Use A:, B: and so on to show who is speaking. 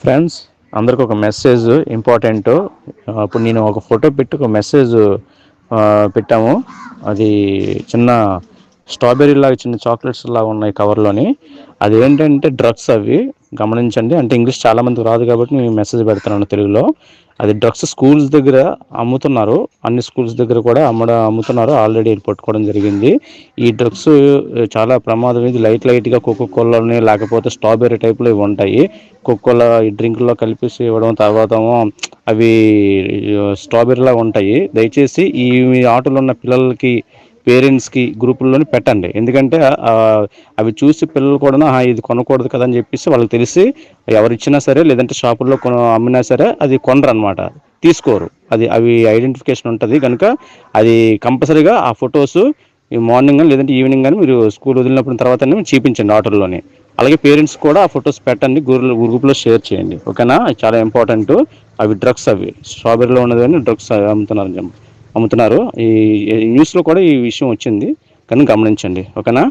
A: Friends, అందరికి ఒక message important. అప్పుడు నేను ఒక ఫోటో పెట్టి ఒక మెసేజ్ పెట్టాము. అది చిన్న స్ట్రాబెర్రీ లాగా చిన్న చాక్లెట్స్ లాగా ఉన్నాయి కవర్లోని. అది ఏంటంటే డ్రగ్స్, అవి గమనించండి. అంటే ఇంగ్లీష్ చాలా మందికి రాదు కాబట్టి నేను మెసేజ్ పెడుతున్నాను తెలుగులో. అది డ్రగ్స్ స్కూల్స్ దగ్గర అమ్ముతున్నారు. అన్ని స్కూల్స్ దగ్గర కూడా అమ్ముతున్నారు. ఆల్రెడీ పట్టుకోవడం జరిగింది. ఈ డ్రగ్స్ చాలా ప్రమాదం. ఇది లైట్గా కోకోకోలాని లేకపోతే స్ట్రాబెర్రీ టైప్లో ఇవి ఉంటాయి. కోకోలా ఈ డ్రింక్లో కలిపేసి ఇవ్వడం, తర్వాత అవి స్ట్రాబెర్రీలా ఉంటాయి. దయచేసి ఈ ఆటలో ఉన్న పిల్లలకి, పేరెంట్స్కి గ్రూపుల్లోనే పెట్టండి. ఎందుకంటే అవి చూసి పిల్లలు కూడా ఇది కొనకూడదు కదా అని చెప్పేసి వాళ్ళకి తెలిసి ఎవరు ఇచ్చినా సరే, లేదంటే షాపుల్లో అమ్మినా సరే అది కొనరు అనమాట, తీసుకోరు. అవి ఐడెంటిఫికేషన్ ఉంటుంది కనుక అది కంపల్సరీగా ఆ ఫొటోస్ ఈ మార్నింగ్ కానీ లేదంటే ఈవినింగ్ కానీ మీరు స్కూల్ వదిలినప్పుడు తర్వాత చూపించండి ఆర్డర్లోని. అలాగే పేరెంట్స్ కూడా ఆ ఫొటోస్ పెట్టండి, గ్రూప్లో షేర్ చేయండి. ఓకేనా? చాలా ఇంపార్టెంట్. అవి డ్రగ్స్, అవి స్ట్రాబెర్రీలో ఉన్నదని డ్రగ్స్ అమ్ముతున్నారు. ఈ న్యూస్లో కూడా ఈ విషయం వచ్చింది, కానీ గమనించండి. ఓకేనా?